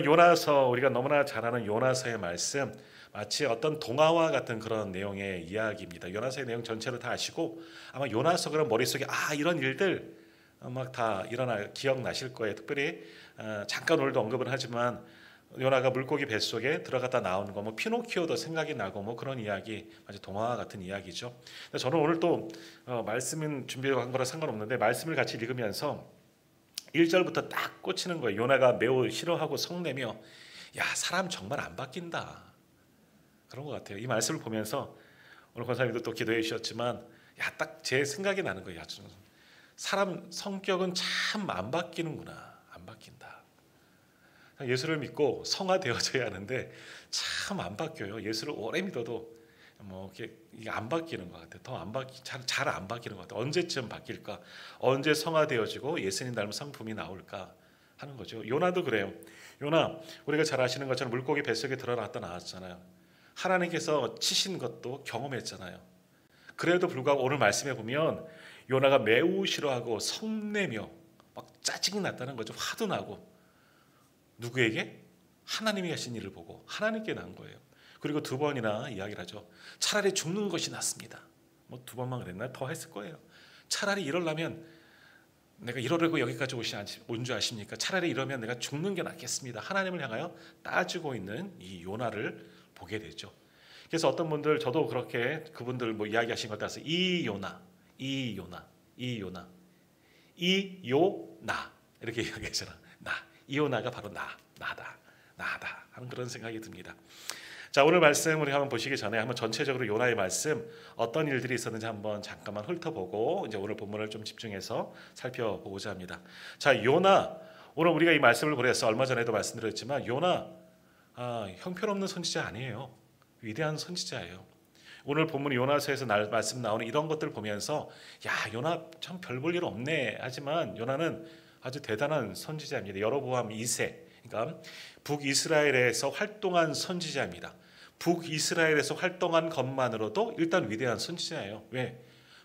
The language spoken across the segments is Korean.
요나서 우리가 너무나 잘 아는 요나서의 말씀 마치 어떤 동화와 같은 그런 내용의 이야기입니다. 요나서의 내용 전체를 다 아시고 아마 요나서 그런 머릿속에 이런 일들 막 다 일어나 기억나실 거예요. 특별히 잠깐 오늘도 언급은 하지만 요나가 물고기 뱃속에 들어갔다 나오는 거 뭐 피노키오도 생각이 나고 뭐 그런 이야기 아주 동화와 같은 이야기죠. 저는 오늘 또 말씀은 준비한 거라 상관없는데 말씀을 같이 읽으면서 1절부터 딱 꽂히는 거예요. 요나가 매우 싫어하고 성내며 야 사람 정말 안 바뀐다. 그런 것 같아요. 이 말씀을 보면서 오늘 권사님도 또 기도해 주셨지만 야 딱 제 생각이 나는 거예요. 사람 성격은 참 안 바뀌는구나. 안 바뀐다. 예수를 믿고 성화되어져야 하는데 참 안 바뀌어요. 예수를 오래 믿어도 뭐 이게 안 바뀌는 것 같아요. 더 안 바뀌 잘 안 바뀌는 것 같아요. 언제쯤 바뀔까? 언제 성화되어지고 예수님 닮은 성품이 나올까 하는 거죠. 요나도 그래요. 요나 우리가 잘 아시는 것처럼 물고기 뱃속에 들어갔다 나왔잖아요. 하나님께서 치신 것도 경험했잖아요. 그래도 불구하고 오늘 말씀해 보면 요나가 매우 싫어하고 성내며 막 짜증이 났다는 거죠. 화도 나고 누구에게? 하나님이 하신 일을 보고 하나님께 난 거예요. 그리고 두 번이나 이야기를 하죠. 차라리 죽는 것이 낫습니다. 뭐 두 번만 그랬나? 더 했을 거예요. 차라리 이러려면 내가 이러려고 여기까지 온 줄 아십니까? 차라리 이러면 내가 죽는 게 낫겠습니다. 하나님을 향하여 따지고 있는 이 요나를 보게 되죠. 그래서 어떤 분들 저도 그렇게 그분들 뭐 이야기하신 것 따라서 이 요나 이렇게 이야기하잖아. 이요나가 바로 나다 하는 그런 생각이 듭니다. 자, 오늘 말씀 우리 한번 보시기 전에 한번 전체적으로 요나의 말씀 어떤 일들이 있었는지 한번 잠깐만 훑어보고 이제 오늘 본문을 좀 집중해서 살펴보고자 합니다. 자, 요나 오늘 우리가 이 말씀을 보려서 얼마 전에도 말씀드렸지만 요나 형편없는 선지자 아니에요. 위대한 선지자예요. 오늘 본문 요나서에서 말씀 나오는 이런 것들 보면서 야 요나 참 별 볼 일 없네 하지만 요나는 아주 대단한 선지자입니다. 여로보암 2세 그러니까 북이스라엘에서 활동한 선지자입니다. 북이스라엘에서 활동한 것만으로도 일단 위대한 선지자예요. 왜?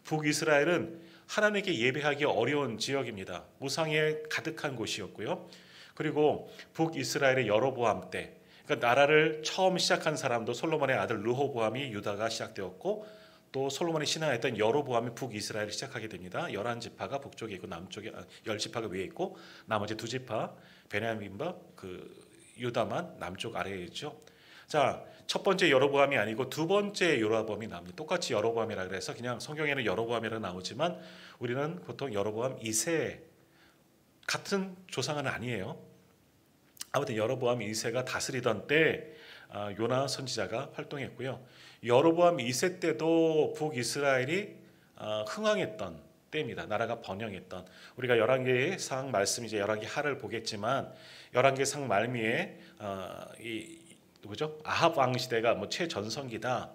북이스라엘은 하나님께 예배하기 어려운 지역입니다. 우상에 가득한 곳이었고요. 그리고 북이스라엘의 여로보암 때 그러니까 나라를 처음 시작한 사람도 솔로몬의 아들 르호보암이 유다가 시작되었고 또 솔로몬이 신앙했던 여로보암이 북이스라엘을 시작하게 됩니다. 11지파가 북쪽에 있고 남쪽에 10지파가 위에 있고 나머지 2지파 베냐민과 유다만 남쪽 아래에 있죠. 자, 첫 번째 여로보암이 아니고 두 번째 여로보암이 나옵니다. 똑같이 여로보암이라 그래서 그냥 성경에는 여로보암이라 나오지만 우리는 보통 여로보암 2세 같은 조상은 아니에요. 아무튼 여로보암 2세가 다스리던 때 요나 선지자가 활동했고요. 여로보암 2세 때도 북이스라엘이 흥왕했던 때입니다. 나라가 번영했던 우리가 열왕기상 말씀 이제 열왕기 하를 보겠지만 열왕기상 말미에 누구죠? 아합 왕 시대가 뭐 최전성기다.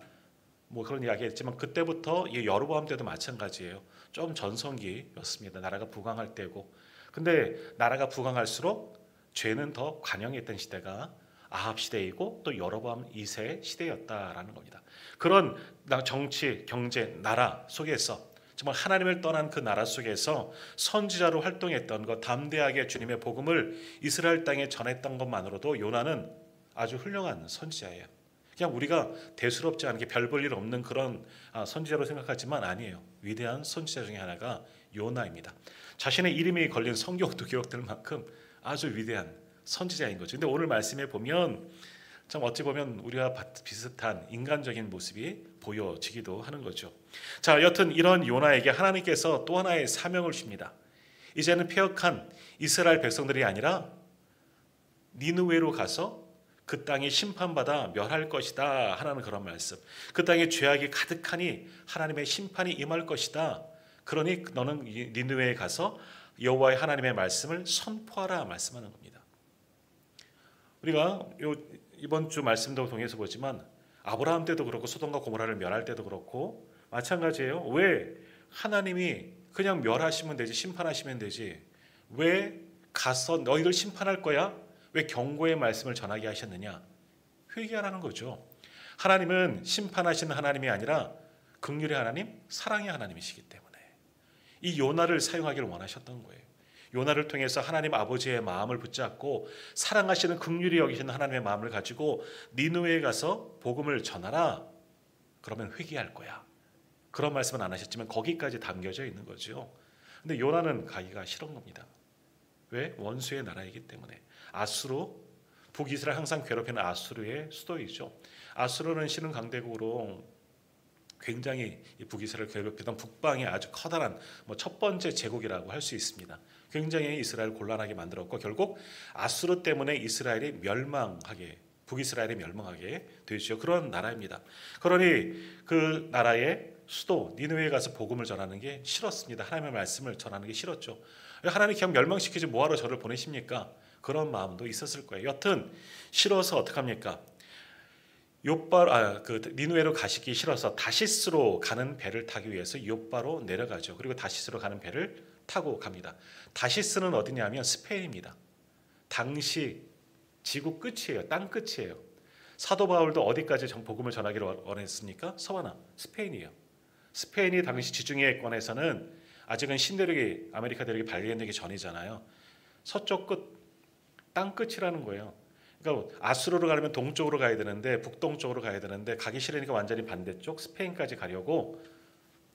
뭐 그런 이야기했지만 그때부터 이 여로보암 때도 마찬가지예요. 좀 전성기였습니다. 나라가 부강할 때고. 근데 나라가 부강할수록 죄는 더 관영했던 시대가 아합 시대이고 또 여로보암 2세 시대였다라는 겁니다. 그런 정치, 경제, 나라 속에서 정말 하나님을 떠난 그 나라 속에서 선지자로 활동했던 것, 담대하게 주님의 복음을 이스라엘 땅에 전했던 것만으로도 요나는 아주 훌륭한 선지자예요. 그냥 우리가 대수롭지 않게 별 볼 일 없는 그런 선지자로 생각하지만 아니에요. 위대한 선지자 중에 하나가 요나입니다. 자신의 이름이 걸린 성경도 기록될 만큼 아주 위대한 선지자인 거죠. 근데 오늘 말씀에 보면 참 어찌 보면 우리와 비슷한 인간적인 모습이 보여지기도 하는 거죠. 자, 여튼 이런 요나에게 하나님께서 또 하나의 사명을 주십니다. 이제는 패역한 이스라엘 백성들이 아니라 니느웨로 가서 그 땅이 심판받아 멸할 것이다 하는 그런 말씀. 그 땅에 죄악이 가득하니 하나님의 심판이 임할 것이다. 그러니 너는 니느웨에 가서 여호와의 하나님의 말씀을 선포하라 말씀하는 겁니다. 우리가 이번 주 말씀도 통해서 보지만 아브라함 때도 그렇고 소돔과 고모라를 멸할 때도 그렇고 마찬가지예요. 왜 하나님이 그냥 멸하시면 되지 심판하시면 되지 왜 가서 너희를 심판할 거야? 왜 경고의 말씀을 전하게 하셨느냐? 회개하라는 거죠. 하나님은 심판하시는 하나님이 아니라 긍휼의 하나님, 사랑의 하나님이시기 때문에 이 요나를 사용하기를 원하셨던 거예요. 요나를 통해서 하나님 아버지의 마음을 붙잡고 사랑하시는 긍휼히 여기시는 하나님의 마음을 가지고 니느웨에 가서 복음을 전하라. 그러면 회개할 거야. 그런 말씀은 안 하셨지만 거기까지 담겨져 있는 거죠. 근데 요나는 가기가 싫은 겁니다. 왜? 원수의 나라이기 때문에. 아수르, 북이스라엘 항상 괴롭히는 아수르의 수도이죠. 아수르는 신흥 강대국으로 굉장히 북이스라엘 괴롭히던 북방의 아주 커다란 첫 번째 제국이라고 할 수 있습니다. 굉장히 이스라엘을 곤란하게 만들었고 결국 아수르 때문에 이스라엘이 멸망하게, 북이스라엘이 멸망하게 되죠. 그런 나라입니다. 그러니 그 나라의 수도 니느웨에 가서 복음을 전하는 게 싫었습니다. 하나님의 말씀을 전하는 게 싫었죠. 하나님 그냥 멸망시키지 뭐하러 저를 보내십니까? 그런 마음도 있었을 거예요. 여튼 싫어서 어떡합니까? 니느웨로 가시기 싫어서 다시스로 가는 배를 타기 위해서 욥바로 내려가죠. 그리고 다시스로 가는 배를 타고 갑니다. 다시스는 어디냐면 스페인입니다. 당시 지구 끝이에요. 땅 끝이에요. 사도 바울도 어디까지 복음을 전하기를 원했습니까? 서하나 스페인이에요. 스페인이 당시 지중해권에서는 아직은 신대륙이 아메리카 대륙이 발견되기 전이잖아요. 서쪽 끝, 땅 끝이라는 거예요. 그러니까 아수르로 가려면 동쪽으로 가야 되는데 북동쪽으로 가야 되는데 가기 싫으니까 완전히 반대쪽 스페인까지 가려고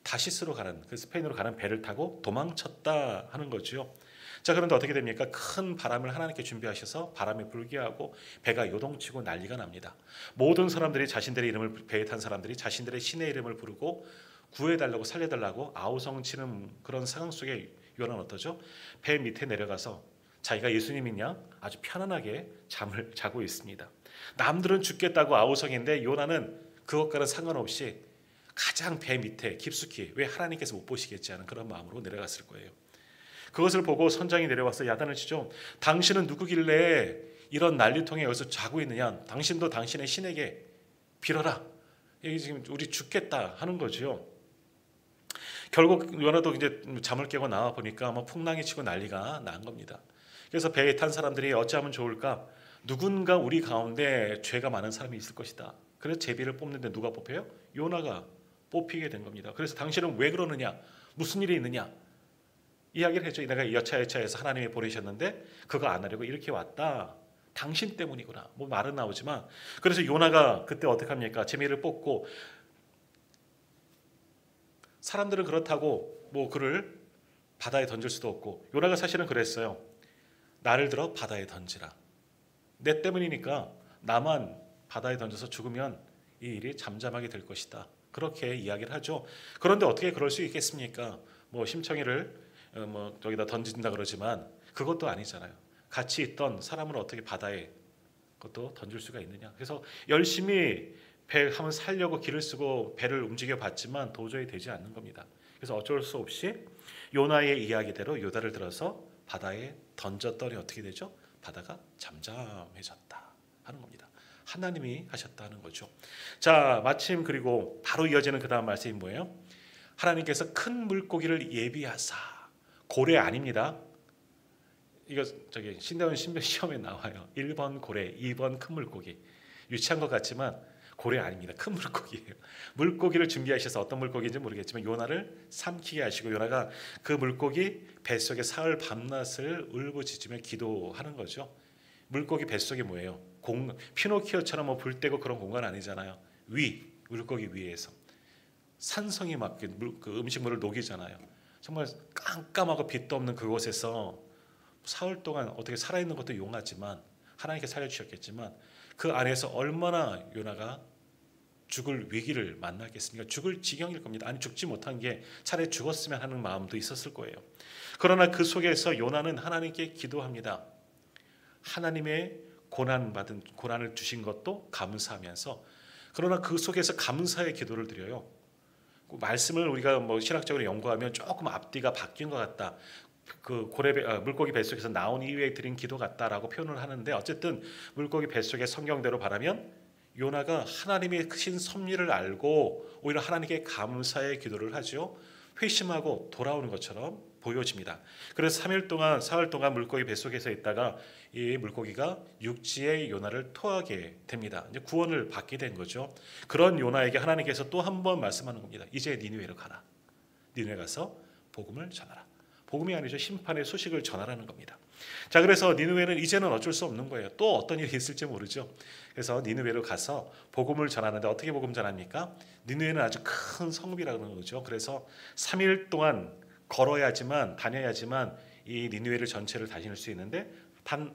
다시스로 가는 그 스페인으로 가는 배를 타고 도망쳤다 하는 거죠. 자, 그런데 어떻게 됩니까? 큰 바람을 하나님께 준비하셔서 바람이 불게 하고 배가 요동치고 난리가 납니다. 모든 사람들이 자신들의 이름을 배에 탄 사람들이 자신들의 신의 이름을 부르고 구해달라고 살려달라고 아우성치는 그런 상황 속에 요나는 어떠죠? 배 밑에 내려가서 자기가 예수님이냐 아주 편안하게 잠을 자고 있습니다. 남들은 죽겠다고 아우성인데 요나는 그것과는 상관없이 가장 배 밑에 깊숙이 왜 하나님께서 못 보시겠지 하는 그런 마음으로 내려갔을 거예요. 그것을 보고 선장이 내려와서 야단을 치죠. 당신은 누구길래 이런 난리통에 여기서 자고 있느냐? 당신도 당신의 신에게 빌어라. 여기 지금 우리 죽겠다 하는 거죠. 결국 요나도 이제 잠을 깨고 나와 보니까 풍랑이 치고 난리가 난 겁니다. 그래서 배에 탄 사람들이 어찌하면 좋을까? 누군가 우리 가운데 죄가 많은 사람이 있을 것이다. 그래서 제비를 뽑는데 누가 뽑혀요? 요나가 뽑히게 된 겁니다. 그래서 당신은 왜 그러느냐? 무슨 일이 있느냐? 이야기를 했죠. 내가 여차여차해서 하나님이 보내셨는데 그거 안 하려고 이렇게 왔다. 당신 때문이구나. 말은 나오지만 그래서 요나가 그때 어떻게 합니까? 제비를 뽑고 사람들은 그렇다고 그를 바다에 던질 수도 없고 요나가 사실은 그랬어요. 나를 들어 바다에 던지라. 내 때문이니까 나만 바다에 던져서 죽으면 이 일이 잠잠하게 될 것이다. 그렇게 이야기를 하죠. 그런데 어떻게 그럴 수 있겠습니까? 심청이를 저기다 던진다 그러지만 그것도 아니잖아요. 같이 있던 사람을 어떻게 바다에 그것도 던질 수가 있느냐. 그래서 열심히 배 한번 살려고 길을 쓰고 배를 움직여 봤지만 도저히 되지 않는 겁니다. 그래서 어쩔 수 없이 요나의 이야기대로 요다를 들어서 바다에 던졌더니 어떻게 되죠? 바다가 잠잠해졌다 하는 겁니다. 하나님이 하셨다 하는 거죠. 자, 마침 그리고 바로 이어지는 그 다음 말씀이 뭐예요? 하나님께서 큰 물고기를 예비하사. 고래 아닙니다. 이거 신대원 신변 시험에 나와요. 1번 고래, 2번 큰 물고기. 유치한 것 같지만 고래 아닙니다. 큰 물고기예요. 물고기를 준비하셔서 어떤 물고기인지 모르겠지만 요나를 삼키게 하시고 요나가 그 물고기 뱃속에 사흘 밤낮을 울부짖으며 기도하는 거죠. 물고기 뱃속이 뭐예요? 피노키오처럼 불 떼고 그런 공간 아니잖아요. 물고기 위에서 산성이 막 그 음식물을 녹이잖아요. 정말 깜깜하고 빛도 없는 그곳에서 사흘 동안 어떻게 살아있는 것도 용하지만 하나님께 살려주셨겠지만 그 안에서 얼마나 요나가 죽을 위기를 만났겠습니까? 죽을 지경일 겁니다. 아니 죽지 못한 게 차라리 죽었으면 하는 마음도 있었을 거예요. 그러나 그 속에서 요나는 하나님께 기도합니다. 하나님의 고난을 주신 것도 감사하면서 그러나 그 속에서 감사의 기도를 드려요. 말씀을 우리가 신학적으로 연구하면 조금 앞뒤가 바뀐 것 같다. 물고기 뱃속에서 나온 이후에 드린 기도 같다라고 표현을 하는데 어쨌든 물고기 뱃속의 성경대로 말하면 요나가 하나님의 크신 섭리를 알고 오히려 하나님께 감사의 기도를 하죠. 회심하고 돌아오는 것처럼 보여집니다. 그래서 사흘 동안 물고기 뱃속에서 있다가 이 물고기가 육지에 요나를 토하게 됩니다. 이제 구원을 받게 된 거죠. 그런 요나에게 하나님께서 또 한 번 말씀하는 겁니다. 이제 니느웨로 가라. 니느웨 가서 복음을 전하라. 복음이 아니죠. 심판의 소식을 전하라는 겁니다. 자, 그래서 니느웨는 이제는 어쩔 수 없는 거예요. 또 어떤 일이 있을지 모르죠. 그래서 니느웨로 가서 복음을 전하는데 어떻게 복음 전합니까? 니느웨는 아주 큰 성읍이라는 거죠. 그래서 3일 동안 다녀야지만 이 니느웨를 전체를 다닐 수 있는데 단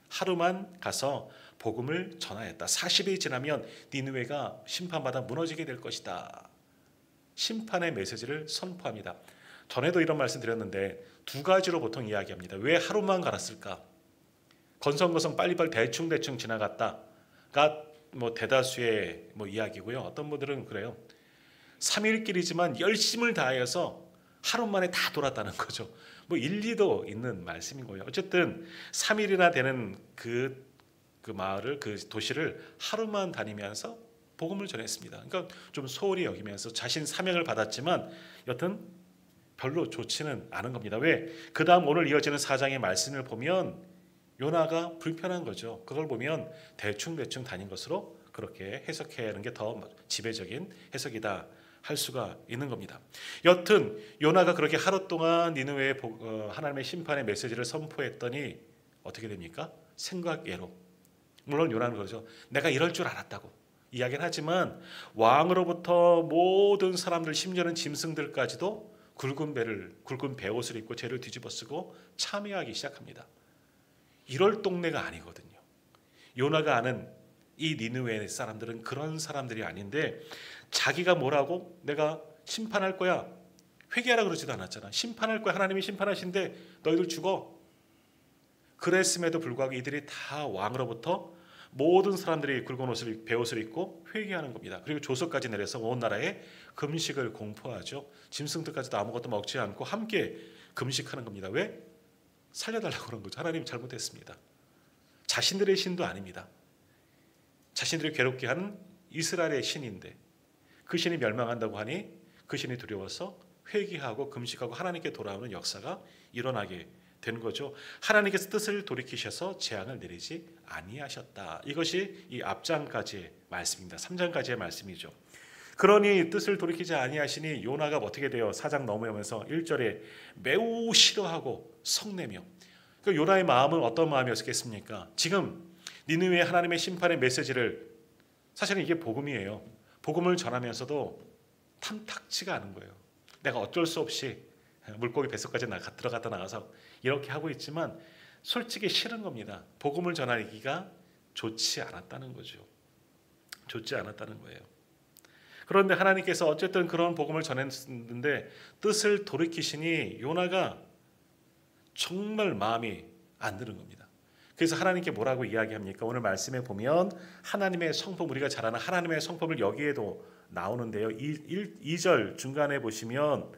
하루만 가서 복음을 전하였다. 40이 지나면 니느웨가 심판받아 무너지게 될 것이다. 심판의 메시지를 선포합니다. 전에도 이런 말씀 드렸는데 두 가지로 보통 이야기합니다. 왜 하루만 갈았을까? 건성건성 빨리빨리 대충 지나갔다가 대다수의 이야기고요. 어떤 분들은 그래요. 3일길이지만 열심을 다해서 하루 만에 다 돌았다는 거죠. 일리도 있는 말씀인 거예요. 어쨌든 3일이나 되는 그 마을을, 그 도시를 하루만 다니면서 복음을 전했습니다. 그러니까 좀 소홀히 여기면서 자신 사명을 받았지만 여튼 별로 좋지는 않은 겁니다. 왜? 그 다음 오늘 이어지는 4장의 말씀을 보면 요나가 불편한 거죠. 그걸 보면 대충 다닌 것으로 그렇게 해석하는 게 더 지배적인 해석이다 할 수가 있는 겁니다. 여튼 요나가 그렇게 하루 동안 니느웨에 하나님의 심판의 메시지를 선포했더니 어떻게 됩니까? 생각외로. 물론 요나는 그러죠. 내가 이럴 줄 알았다고 이야기는 하지만 왕으로부터 모든 사람들, 심지어는 짐승들까지도 굵은 베옷을 입고 죄를 뒤집어쓰고 참여하기 시작합니다. 이럴 동네가 아니거든요. 요나가 아는 이 니느웨 사람들은 그런 사람들이 아닌데 자기가 뭐라고? 내가 심판할 거야. 회개하라 그러지도 않았잖아. 심판할 거야. 하나님이 심판하신데 너희들 죽어. 그랬음에도 불구하고 이들이 다 왕으로부터 모든 사람들이 굵은 베옷을 입고 회개하는 겁니다. 그리고 조서까지 내려서 온 나라에 금식을 공포하죠. 짐승들까지도 아무것도 먹지 않고 함께 금식하는 겁니다. 왜? 살려달라고 그런 거죠. 하나님 잘못했습니다. 자신들의 신도 아닙니다. 자신들이 괴롭게 하는 이스라엘의 신인데 그 신이 멸망한다고 하니 그 신이 두려워서 회개하고 금식하고 하나님께 돌아오는 역사가 일어나게 된 거죠. 하나님께서 뜻을 돌이키셔서 재앙을 내리지 아니하셨다. 이것이 이 앞장까지의 말씀입니다. 3장까지의 말씀이죠. 그러니 뜻을 돌이키지 아니하시니 요나가 어떻게 돼요? 4장 넘어오면서 1절에 매우 싫어하고 성내며. 그러니까 요나의 마음은 어떤 마음이었겠습니까? 지금 니느웨 하나님의 심판의 메시지를, 사실은 이게 복음이에요. 복음을 전하면서도 탐탁치가 않은 거예요. 내가 어쩔 수 없이 물고기 뱃속까지 들어갔다 나가서 이렇게 하고 있지만 솔직히 싫은 겁니다. 복음을 전하기가 좋지 않았다는 거죠. 좋지 않았다는 거예요. 그런데 하나님께서 어쨌든 그런 복음을 전했는데 뜻을 돌이키시니 요나가 정말 마음이 안 드는 겁니다. 그래서 하나님께 뭐라고 이야기합니까? 오늘 말씀에 보면 하나님의 성품, 우리가 잘 아는 하나님의 성품을 여기에도 나오는데요. 2절 중간에 보시면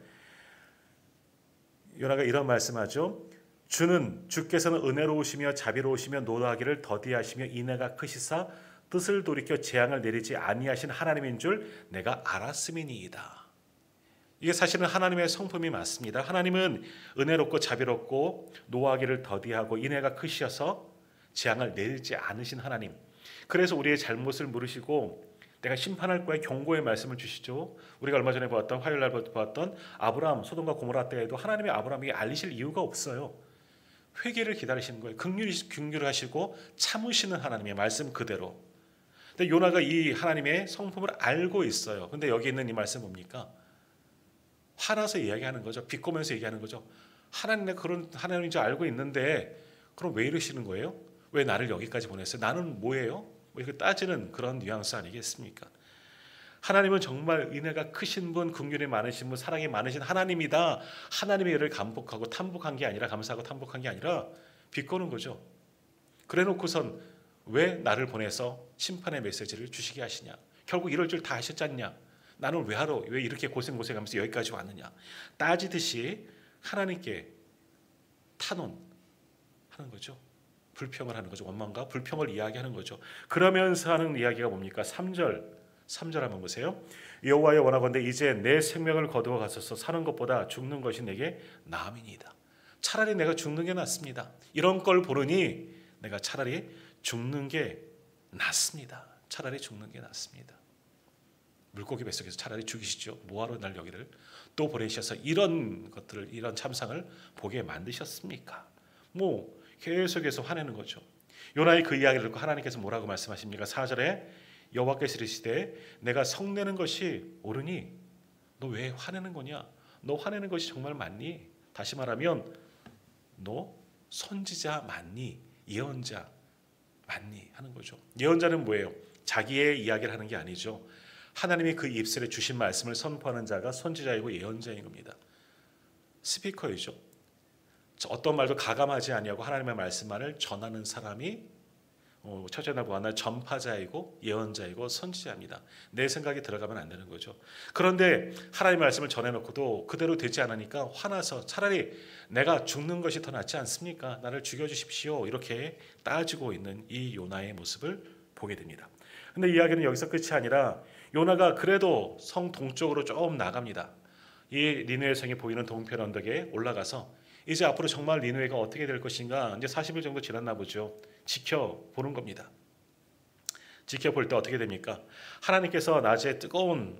요나가 이런 말씀하죠. 주께서는 은혜로우시며 자비로우시며 노하기를 더디하시며 인애가 크시사 뜻을 돌이켜 재앙을 내리지 아니하신 하나님인 줄 내가 알았음이니이다. 이게 사실은 하나님의 성품이 맞습니다. 하나님은 은혜롭고 자비롭고 노하기를 더디하고 인애가 크셔서 재앙을 내리지 않으신 하나님. 그래서 우리의 잘못을 물으시고 내가 심판할 거야 경고의 말씀을 주시죠. 우리가 얼마 전에 보았던 화요일 날 보았던 아브라함 소돔과 고모라 때에도 하나님이 아브라함에게 알리실 이유가 없어요. 회개를 기다리시는 거예요. 긍휼하시고 참으시는 하나님의 말씀 그대로. 근데 요나가 이 하나님의 성품을 알고 있어요. 근데 여기 있는 이 말씀 뭡니까? 화나서 이야기하는 거죠. 비꼬면서 얘기하는 거죠. 하나님, 내가 그런 하나님인 줄 알고 있는데 그럼 왜 이러시는 거예요? 왜 나를 여기까지 보냈어요? 나는 뭐예요? 이렇게 따지는 그런 뉘앙스 아니겠습니까? 하나님은 정말 은혜가 크신 분, 긍휼이 많으신 분, 사랑이 많으신 하나님이다. 하나님의 일을 감복하고 탐복한 게 아니라, 감사하고 탐복한 게 아니라 비꼬는 거죠. 그래 놓고선 왜 나를 보내서 심판의 메시지를 주시게 하시냐? 결국 이럴 줄 다 하셨잖냐? 나는 왜 이렇게 고생하면서 여기까지 왔느냐? 따지듯이 하나님께 탄원하는 거죠. 불평을 하는 거죠. 원망과 불평을 이야기하는 거죠. 그러면서 하는 이야기가 뭡니까? 3절 한번 보세요. 여호와여 원하건대 이제 내 생명을 거두어 가소서. 사는 것보다 죽는 것이 내게 나음이니이다. 차라리 내가 죽는 게 낫습니다. 이런 걸 보르니 내가 차라리 죽는 게 낫습니다. 차라리 죽는 게 낫습니다. 물고기 뱃속에서 차라리 죽이시죠. 뭐하러 날 여기를 또 보내셔서 이런 것들을, 이런 참상을 보게 만드셨습니까? 뭐 계속해서 화내는 거죠. 요나의 그 이야기를 듣고 하나님께서 뭐라고 말씀하십니까? 4절에 여호와께서 이르시되 내가 성내는 것이 옳으니 너 왜 화내는 거냐? 너 화내는 것이 정말 맞니? 다시 말하면 너 선지자 맞니? 예언자 맞니? 하는 거죠. 예언자는 뭐예요? 자기의 이야기를 하는 게 아니죠. 하나님이 그 입술에 주신 말씀을 선포하는 자가 선지자이고 예언자인 겁니다. 스피커이죠. 어떤 말도 가감하지 아니하고 하나님의 말씀만을 전하는 사람이 첫째 날 보았나 전파자이고 예언자이고 선지자입니다. 내 생각이 들어가면 안 되는 거죠. 그런데 하나님의 말씀을 전해놓고도 그대로 되지 않으니까 화나서 차라리 내가 죽는 것이 더 낫지 않습니까? 나를 죽여주십시오. 이렇게 따지고 있는 이 요나의 모습을 보게 됩니다. 근데 이야기는 여기서 끝이 아니라 요나가 그래도 성 동쪽으로 조금 나갑니다. 이 니느웨 성이 보이는 동편 언덕에 올라가서 이제 앞으로 정말 니느웨가 어떻게 될 것인가, 이제 40일 정도 지났나 보죠. 지켜보는 겁니다. 지켜볼 때 어떻게 됩니까? 하나님께서 낮에 뜨거운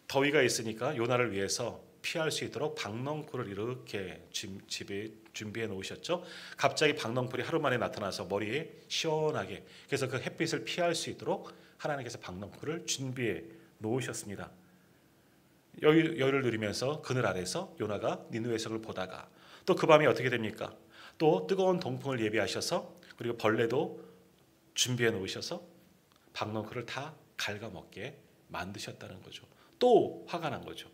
더위가 있으니까 요나를 위해서 피할 수 있도록 박넝쿨을 이렇게 집에 준비해 놓으셨죠. 갑자기 박넝쿨이 하루 만에 나타나서 머리에 시원하게, 그래서 그 햇빛을 피할 수 있도록 하나님께서 박넝쿨을 준비해 놓으셨습니다. 여유를 누리면서 그늘 아래서 요나가 니느웨 성을 보다가 또 그 밤에 어떻게 됩니까? 또 뜨거운 동풍을 예비하셔서, 그리고 벌레도 준비해 놓으셔서 박넝쿨을 다 갉아먹게 만드셨다는 거죠. 또 화가 난 거죠.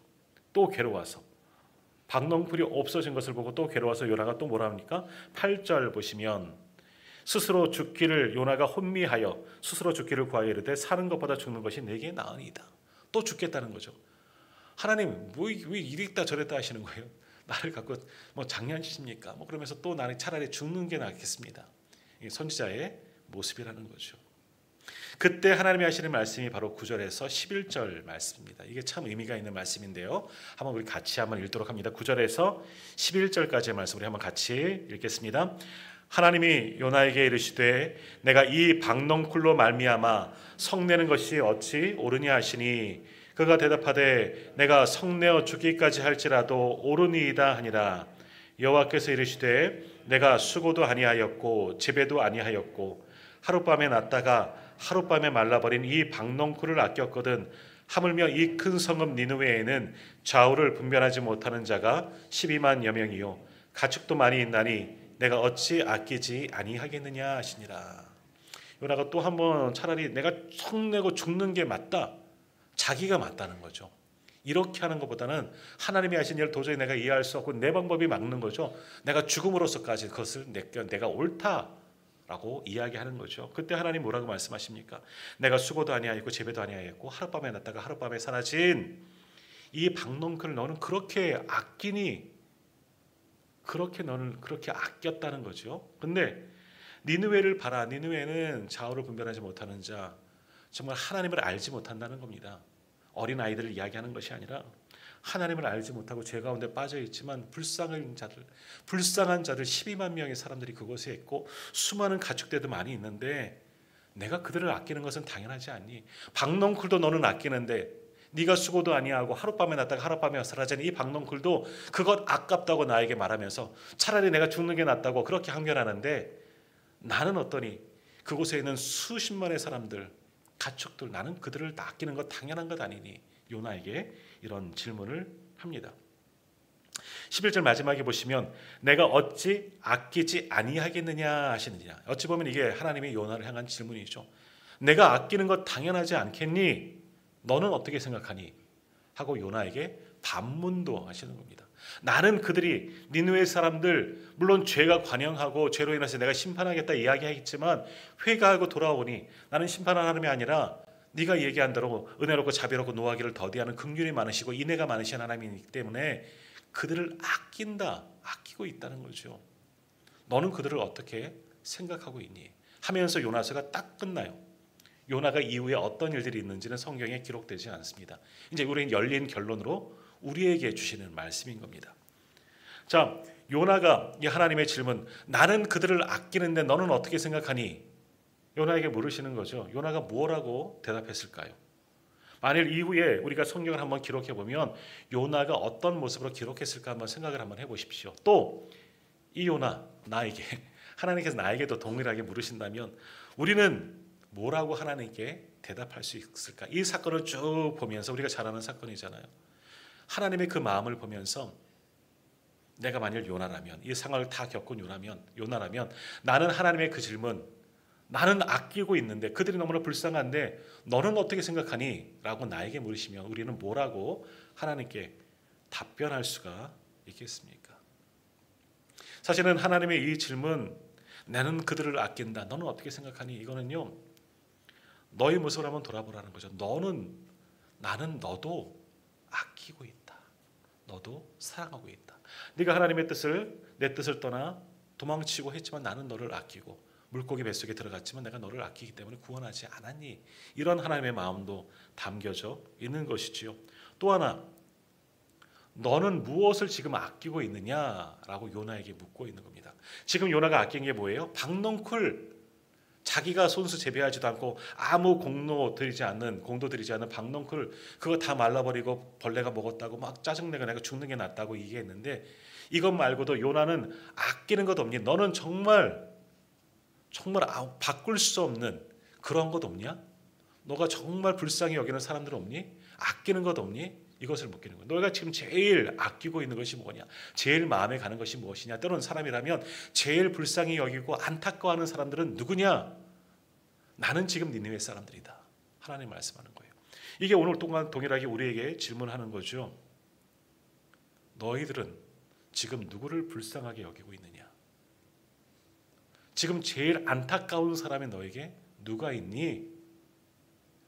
또 괴로워서 박넝쿨이 없어진 것을 보고 또 괴로워서 요나가 또 뭐라 합니까? 8절 보시면 스스로 죽기를, 요나가 혼미하여 스스로 죽기를 구하여 이르되 사는 것보다 죽는 것이 내게 나으니이다. 또 죽겠다는 거죠. 하나님 왜 이랬다 저랬다 하시는 거예요? 나를 갖고 뭐 장난치십니까? 뭐 그러면서 또 나는 차라리 죽는 게 낫겠습니다. 이게 선지자의 모습이라는 거죠. 그때 하나님이 하시는 말씀이 바로 9절에서 11절 말씀입니다. 이게 참 의미가 있는 말씀인데요. 한번 우리 같이 한번 읽도록 합니다. 9절에서 11절까지의 말씀 우리 한번 같이 읽겠습니다. 하나님이 요나에게 이르시되 내가 이 박넝쿨로 말미암아 성내는 것이 어찌 옳으냐 하시니 그가 대답하되 내가 성내어 죽기까지 할지라도 옳으니이다 하니라. 여호와께서 이르시되 내가 수고도 아니하였고 재배도 아니하였고 하룻밤에 났다가 하룻밤에 말라버린 이 박넝쿨을 아꼈거든 하물며 이 큰 성읍 니느웨에는 좌우를 분별하지 못하는 자가 12만여 명이요 가축도 많이 있나니 내가 어찌 아끼지 아니하겠느냐 하시니라. 요나가 또 한번 차라리 내가 성내고 죽는 게 맞다, 자기가 맞다는 거죠. 이렇게 하는 것보다는 하나님이 하신 일을 도저히 내가 이해할 수 없고 내 방법이 막는 거죠. 내가 죽음으로서까지 그것을 내가 옳다라고 이야기하는 거죠. 그때 하나님 뭐라고 말씀하십니까? 내가 수고도 아니하였고 재배도 아니하였고 하룻밤에 났다가 하룻밤에 사라진 이 박넝쿨을 너는 그렇게 아끼니, 그렇게 너는 그렇게 아꼈다는 거죠. 근데 니느웨를 봐라. 니느웨는 좌우를 분별하지 못하는 자, 정말 하나님을 알지 못한다는 겁니다. 어린 아이들을 이야기하는 것이 아니라 하나님을 알지 못하고 죄 가운데 빠져 있지만 불쌍한 자들 12만 명의 사람들이 그곳에 있고 수많은 가축들도 많이 있는데 내가 그들을 아끼는 것은 당연하지 않니? 박넝쿨도 너는 아끼는데 네가 수고도 아니하고 하룻밤에 났다가 하룻밤에 사라진 이 박넝쿨도 그것 아깝다고 나에게 말하면서 차라리 내가 죽는 게 낫다고 그렇게 항변하는데 나는 어떠니? 그곳에 있는 수십만의 사람들, 가축들, 나는 그들을 아끼는 것 당연한 것 아니니? 요나에게 이런 질문을 합니다. 11절 마지막에 보시면 내가 어찌 아끼지 아니하겠느냐 하시느냐. 어찌 보면 이게 하나님이 요나를 향한 질문이죠. 내가 아끼는 것 당연하지 않겠니? 너는 어떻게 생각하니? 하고 요나에게 반문도 하시는 겁니다. 나는 그들이 니느웨 사람들 물론 죄가 관영하고 죄로 인해서 내가 심판하겠다 이야기하겠지만 회개하고 돌아오니 나는 심판하는 하나님이 아니라 네가 얘기한 대로 은혜롭고 자비롭고 노하기를 더디하는 긍휼이 많으시고 인애가 많으신 하나님이기 때문에 그들을 아끼고 있다는 거죠. 너는 그들을 어떻게 생각하고 있니? 하면서 요나서가 딱 끝나요. 요나가 이후에 어떤 일들이 있는지는 성경에 기록되지 않습니다. 이제 우리는 열린 결론으로 우리에게 주시는 말씀인 겁니다. 자, 요나가 이 하나님의 질문, 나는 그들을 아끼는데 너는 어떻게 생각하니? 요나에게 물으시는 거죠. 요나가 뭐라고 대답했을까요? 만일 이후에 우리가 성경을 한번 기록해 보면 요나가 어떤 모습으로 기록했을까 한번 생각을 한번 해보십시오. 또 이 요나 나에게 하나님께서 나에게도 동일하게 물으신다면 우리는 뭐라고 하나님께 대답할 수 있을까? 이 사건을 쭉 보면서 우리가 잘 아는 사건이잖아요. 하나님의 그 마음을 보면서 내가 만일 요나라면, 이 상황을 다 겪은 요나라면 나는 하나님의 그 질문, 나는 아끼고 있는데 그들이 너무나 불쌍한데 너는 어떻게 생각하니? 라고 나에게 물으시면 우리는 뭐라고 하나님께 답변할 수가 있겠습니까? 사실은 하나님의 이 질문, 나는 그들을 아낀다, 너는 어떻게 생각하니? 이거는요, 너의 모습을 한번 돌아보라는 거죠. 나는 너도 아끼고 있다. 너도 사랑하고 있다. 네가 하나님의 뜻을, 내 뜻을 떠나 도망치고 했지만 나는 너를 아끼고 물고기 뱃속에 들어갔지만 내가 너를 아끼기 때문에 구원하지 않았니? 이런 하나님의 마음도 담겨져 있는 것이지요. 또 하나, 너는 무엇을 지금 아끼고 있느냐라고 요나에게 묻고 있는 겁니다. 지금 요나가 아낀 게 뭐예요? 박넝쿨, 자기가 손수 재배하지도 않고 아무 공도 들이지 않는 박넝쿨, 그거 다 말라버리고 벌레가 먹었다고 막 짜증내고 내가 죽는 게 낫다고 얘기했는데, 이것 말고도 요나는 아끼는 것 없니? 너는 정말 바꿀 수 없는 그런 것 없냐? 너가 정말 불쌍히 여기는 사람들 없니? 아끼는 것 없니? 이것을 묻기는 거야. 너가 지금 제일 아끼고 있는 것이 뭐냐? 제일 마음에 가는 것이 무엇이냐? 때로는 사람이라면 제일 불쌍히 여기고 안타까워하는 사람들은 누구냐? 나는 지금 니느웨 사람들이다. 하나님 말씀하는 거예요. 이게 오늘 동안 동일하게 우리에게 질문하는 거죠. 너희들은 지금 누구를 불쌍하게 여기고 있느냐? 지금 제일 안타까운 사람이 너에게 누가 있니?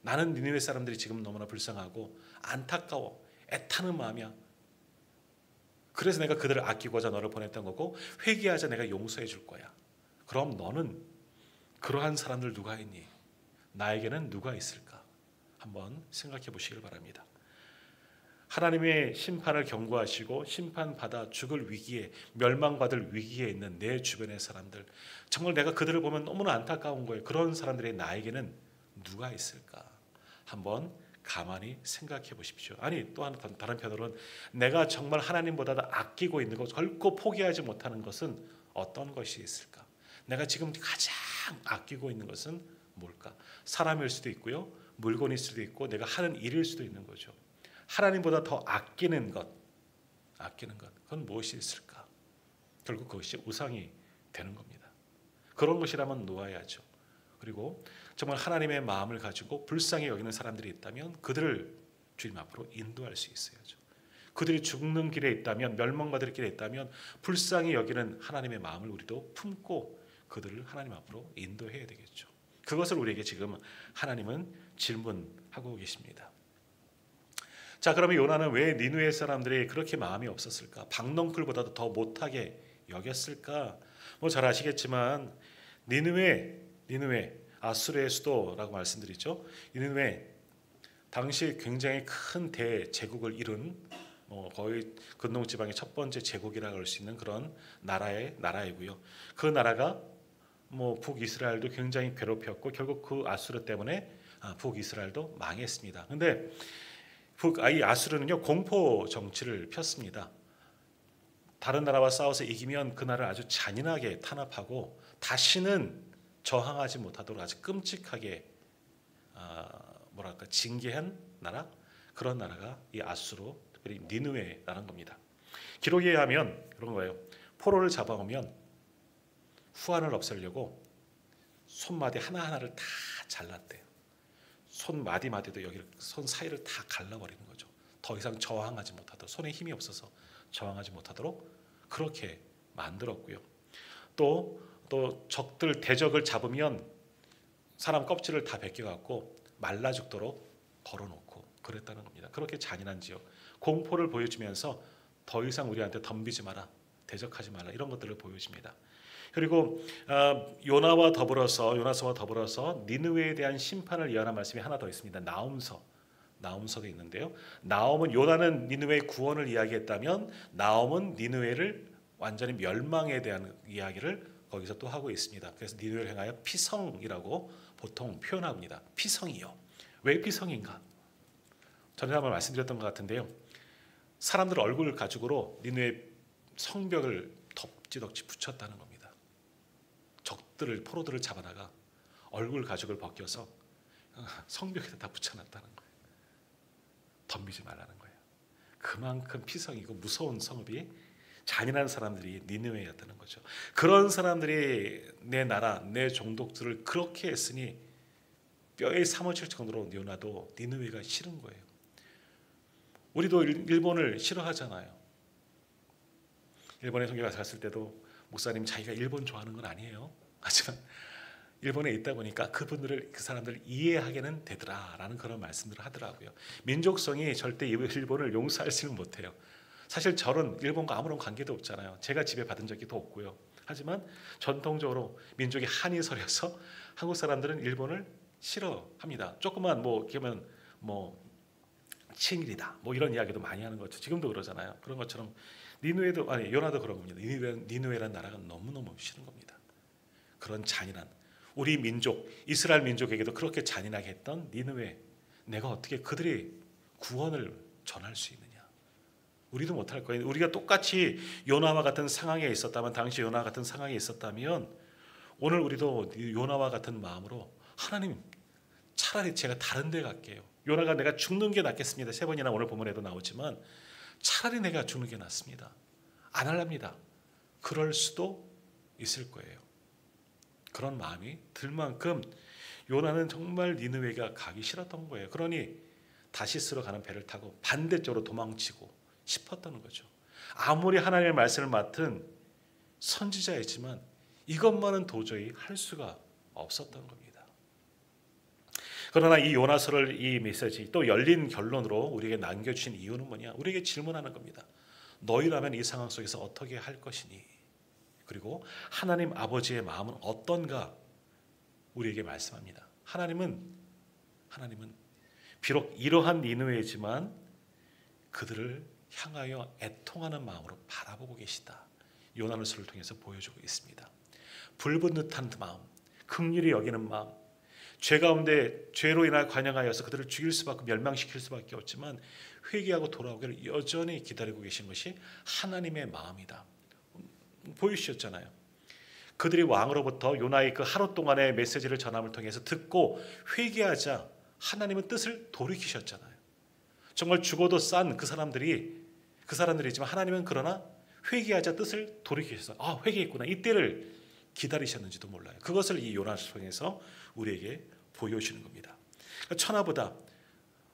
나는 니느웨 사람들이 지금 너무나 불쌍하고 안타까워, 애타는 마음이야. 그래서 내가 그들을 아끼고자 너를 보냈던 거고 회개하자 내가 용서해 줄 거야. 그럼 너는 그러한 사람들 누가 있니? 나에게는 누가 있을까? 한번 생각해 보시길 바랍니다. 하나님의 심판을 경고하시고 심판받아 죽을 위기에, 멸망받을 위기에 있는 내 주변의 사람들, 정말 내가 그들을 보면 너무나 안타까운 거예요. 그런 사람들의 나에게는 누가 있을까? 한번 가만히 생각해 보십시오. 아니, 또 다른 편으로는 내가 정말 하나님보다 아끼고 있는 것, 결코 포기하지 못하는 것은 어떤 것이 있을까? 내가 지금 가장 아끼고 있는 것은 뭘까? 사람일 수도 있고요, 물건일 수도 있고, 내가 하는 일일 수도 있는 거죠. 하나님보다 더 아끼는 것, 그건 무엇이 있을까? 결국 그것이 우상이 되는 겁니다. 그런 것이라면 놓아야죠. 그리고 정말 하나님의 마음을 가지고 불쌍히 여기는 사람들이 있다면 그들을 주님 앞으로 인도할 수 있어야죠. 그들이 죽는 길에 있다면, 멸망받을 길에 있다면 불쌍히 여기는 하나님의 마음을 우리도 품고 그들을 하나님 앞으로 인도해야 되겠죠. 그것을 우리에게 지금 하나님은 질문하고 계십니다. 자, 그러면 요나는 왜 니느웨 사람들이 그렇게 마음이 없었을까? 박넝쿨보다도 더 못하게 여겼을까? 뭐 잘 아시겠지만 니느웨, 아수르의 수도라고 말씀드렸죠. 니느웨 당시 굉장히 큰 대제국을 이룬, 거의 근동 지방의 첫 번째 제국이라고 할 수 있는 그런 나라이고요. 그 나라가 북이스라엘도 굉장히 괴롭혔고 결국 그 아수르 때문에 북이스라엘도 망했습니다. 근데 이 아수르는요, 공포 정치를 폈습니다. 다른 나라와 싸워서 이기면 그 나라를 아주 잔인하게 탄압하고 다시는 저항하지 못하도록 아주 끔찍하게 징계한 나라, 그런 나라가 이 아수르, 특별히 니느웨라는 겁니다. 기록에 의하면 그런 거예요. 포로를 잡아오면 후환을 없애려고 손마디 하나하나를 다 잘랐대요. 손마디마디도 여기 손 사이를 다 갈라버리는 거죠. 더 이상 저항하지 못하도록, 손에 힘이 없어서 저항하지 못하도록 그렇게 만들었고요. 또 적들, 대적을 잡으면 사람 껍질을 다 벗겨갖고 말라 죽도록 걸어놓고 그랬다는 겁니다. 그렇게 잔인한 지역, 공포를 보여주면서 더 이상 우리한테 덤비지 마라, 대적하지 말라, 이런 것들을 보여줍니다. 그리고 요나서와 더불어서 니느웨에 대한 심판을 예언한 말씀이 하나 더 있습니다. 나움서도 있는데요. 나움은, 요나는 니느웨의 구원을 이야기했다면 나움은 니느웨를 완전히 멸망에 대한 이야기를 거기서 또 하고 있습니다. 그래서 니느웨를 향하여 피성이라고 보통 표현합니다. 피성이요. 왜 피성인가? 전에 한번 말씀드렸던 것 같은데요. 사람들 얼굴 가죽으로 니느웨 성벽을 덕지덕지 붙였다는 겁니다. 적들을 포로들을 잡아다가 얼굴 가죽을 벗겨서 성벽에다 다 붙여놨다는 거예요. 덤비지 말라는 거예요. 그만큼 피성이고 무서운 성읍이 잔인한 사람들이 니느웨였다는 거죠. 그런 사람들이 내 나라, 내 종족들을 그렇게 했으니 뼈에 사무칠 정도로 요나도 니느웨가 싫은 거예요. 우리도 일본을 싫어하잖아요. 일본에 선교 갔을 때도 목사님 자기가 일본 좋아하는 건 아니에요. 하지만 일본에 있다 보니까 그 사람들을 이해하게는 되더라라는 그런 말씀들을 하더라고요. 민족성이 절대 일본을 용서하지는 못해요. 사실 저는 일본과 아무런 관계도 없잖아요. 제가 집에 받은 적이 더 없고요. 하지만 전통적으로 민족이 한이 서려서 한국 사람들은 일본을 싫어합니다. 조그만 그러면 친일이다 이런 이야기도 많이 하는 거죠. 지금도 그러잖아요. 그런 것처럼 요나도 그런 겁니다. 니느웨라는 나라가 너무너무 싫은 겁니다. 그런 잔인한 우리 민족 이스라엘 민족에게도 그렇게 잔인하게 했던 니느웨, 내가 어떻게 그들의 구원을 전할 수 있느냐? 우리도 못할 거예요. 우리가 똑같이 요나와 같은 상황에 있었다면, 당시 요나와 같은 상황에 있었다면 오늘 우리도 요나와 같은 마음으로 하나님 차라리 제가 다른 데 갈게요. 요나가 내가 죽는 게 낫겠습니다. 3번이나 오늘 본문에도 나오지만 차라리 내가 죽는 게 낫습니다. 안 할랍니다. 그럴 수도 있을 거예요. 그런 마음이 들 만큼 요나는 정말 니느웨가 가기 싫었던 거예요. 그러니 다시스로 가는 배를 타고 반대쪽으로 도망치고 싶었다는 거죠. 아무리 하나님의 말씀을 맡은 선지자이지만 이것만은 도저히 할 수가 없었던 겁니다. 그러나 이 요나서를 이 메시지 또 열린 결론으로 우리에게 남겨주신 이유는 뭐냐? 우리에게 질문하는 겁니다. 너희라면 이 상황 속에서 어떻게 할 것이니? 그리고 하나님 아버지의 마음은 어떤가? 우리에게 말씀합니다. 하나님은 비록 이러한 니느웨지만 그들을 향하여 애통하는 마음으로 바라보고 계시다. 요나서를 통해서 보여주고 있습니다. 불붙는 듯한 마음, 긍휼히 여기는 마음, 죄 가운데 죄로 인하여 관영하여서 그들을 죽일 수밖에 멸망시킬 수밖에 없지만 회개하고 돌아오기를 여전히 기다리고 계신 것이 하나님의 마음이다. 보여주셨잖아요. 그들이 왕으로부터 요나의 그 하루 동안의 메시지를 전함을 통해서 듣고 회개하자 하나님은 뜻을 돌이키셨잖아요. 정말 죽어도 싼 그 사람들이지만 하나님은 그러나 회개하자 뜻을 돌이키셔서 회개했구나 이때를 기다리셨는지도 몰라요. 그것을 이 요나서 통해서 우리에게 보여주는 겁니다. 천하보다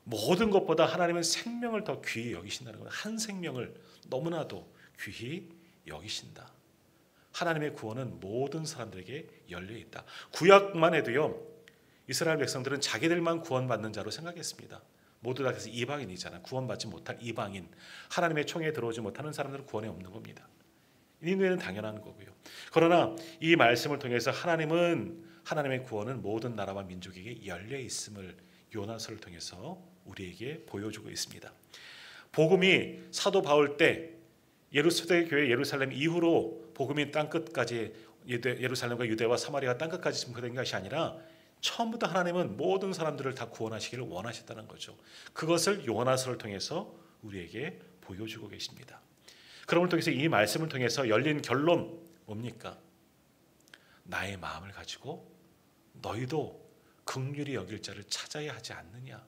모든 것보다 하나님은 생명을 더 귀히 여기신다는 거예요. 한 생명을 너무나도 귀히 여기신다. 하나님의 구원은 모든 사람들에게 열려 있다. 구약만 해도요. 이스라엘 백성들은 자기들만 구원받는 자로 생각했습니다. 모두 다 그래서 이방인이잖아요. 구원받지 못할 이방인. 하나님의 총에 들어오지 못하는 사람들은 구원에 없는 겁니다. 니느웨는 당연한 거고요. 그러나 이 말씀을 통해서 하나님의 구원은 모든 나라와 민족에게 열려 있음을 요나서를 통해서 우리에게 보여주고 있습니다. 복음이 사도 바울 때 초대교회 예루살렘 이후로 복음이 땅 끝까지 예루살렘과 유대와 사마리아 땅 끝까지 증거된 것이 아니라 처음부터 하나님은 모든 사람들을 다 구원하시기를 원하셨다는 거죠. 그것을 요나서를 통해서 우리에게 보여주고 계십니다. 그럼을 통해서 이 말씀을 통해서 열린 결론 뭡니까? 나의 마음을 가지고 너희도 긍휼히 여길 자를 찾아야 하지 않느냐?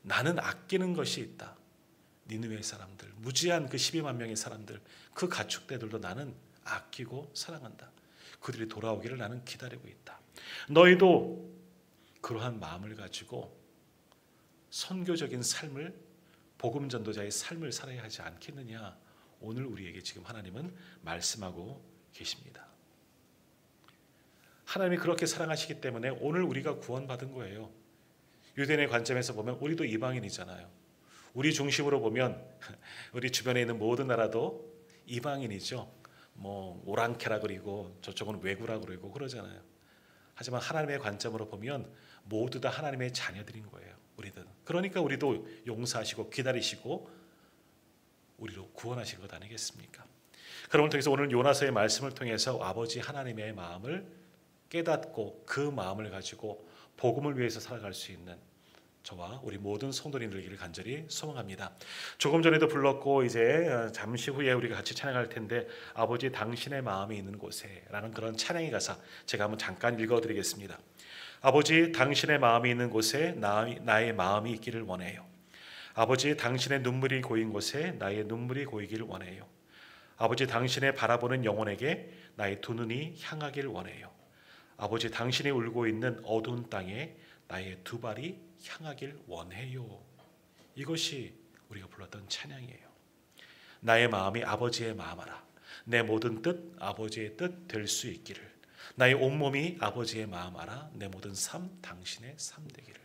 나는 아끼는 것이 있다. 니느웨 사람들, 무지한 그 12만 명의 사람들, 그 가축대들도 나는 아끼고 사랑한다. 그들이 돌아오기를 나는 기다리고 있다. 너희도 그러한 마음을 가지고 선교적인 삶을, 복음 전도자의 삶을 살아야 하지 않겠느냐? 오늘 우리에게 지금 하나님은 말씀하고 계십니다. 하나님이 그렇게 사랑하시기 때문에 오늘 우리가 구원받은 거예요. 유대인의 관점에서 보면 우리도 이방인이잖아요. 우리 중심으로 보면 우리 주변에 있는 모든 나라도 이방인이죠. 오랑캐라 그리고 저쪽은 왜구라 그러고 그러잖아요. 하지만 하나님의 관점으로 보면 모두 다 하나님의 자녀들인 거예요. 우리들. 그러니까 우리도 용서하시고 기다리시고 우리로 구원하신 것 아니겠습니까? 그럼을 통해서 오늘 요나서의 말씀을 통해서 아버지 하나님의 마음을 깨닫고 그 마음을 가지고 복음을 위해서 살아갈 수 있는 저와 우리 모든 성도님 되기를 간절히 소망합니다. 조금 전에도 불렀고 이제 잠시 후에 우리가 같이 찬양할 텐데 아버지 당신의 마음이 있는 곳에 라는 그런 찬양의 가사 제가 한번 잠깐 읽어드리겠습니다. 아버지 당신의 마음이 있는 곳에 나의 마음이 있기를 원해요. 아버지 당신의 눈물이 고인 곳에 나의 눈물이 고이기를 원해요. 아버지 당신의 바라보는 영혼에게 나의 두 눈이 향하길 원해요. 아버지 당신이 울고 있는 어두운 땅에 나의 두 발이 향하길 원해요. 이것이 우리가 불렀던 찬양이에요. 나의 마음이 아버지의 마음하라. 내 모든 뜻 아버지의 뜻 될 수 있기를. 나의 온몸이 아버지의 마음하라. 내 모든 삶 당신의 삶 되기를.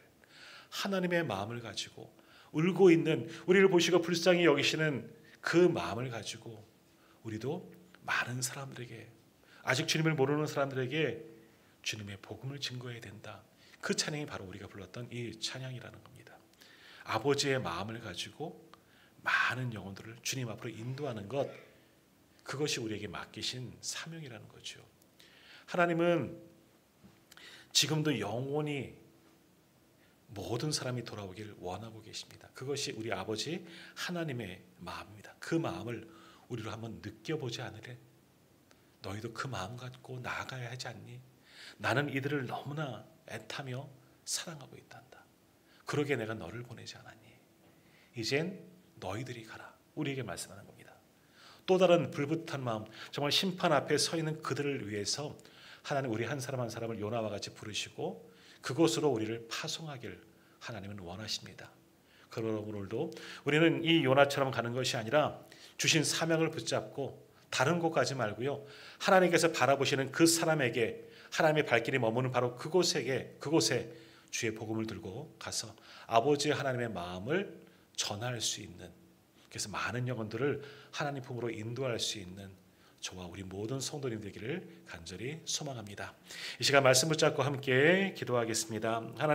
하나님의 마음을 가지고 울고 있는 우리를 보시고 불쌍히 여기시는 그 마음을 가지고 우리도 많은 사람들에게 아직 주님을 모르는 사람들에게 주님의 복음을 증거해야 된다. 그 찬양이 바로 우리가 불렀던 이 찬양이라는 겁니다. 아버지의 마음을 가지고 많은 영혼들을 주님 앞으로 인도하는 것, 그것이 우리에게 맡기신 사명이라는 거죠. 하나님은 지금도 영원히 모든 사람이 돌아오길 원하고 계십니다. 그것이 우리 아버지 하나님의 마음입니다. 그 마음을 우리로 한번 느껴보지 않으래? 너희도 그 마음 갖고 나아가야 하지 않니? 나는 이들을 너무나 애타며 사랑하고 있단다. 그러게 내가 너를 보내지 않았니? 이젠 너희들이 가라. 우리에게 말씀하는 겁니다. 또 다른 불붙은 마음, 정말 심판 앞에 서 있는 그들을 위해서 하나님 우리 한 사람 한 사람을 요나와 같이 부르시고 그곳으로 우리를 파송하길 하나님은 원하십니다. 그러므로 오늘도 우리는 이 요나처럼 가는 것이 아니라 주신 사명을 붙잡고 다른 곳 가지 말고요. 하나님께서 바라보시는 그 사람에게 하나님의 발길이 머무는 바로 그곳에 주의 복음을 들고 가서 아버지 하나님의 마음을 전할 수 있는, 그래서 많은 영혼들을 하나님 품으로 인도할 수 있는 저와 우리 모든 성도님 되기를 간절히 소망합니다. 이 시간 말씀 붙잡고 함께 기도하겠습니다. 하나님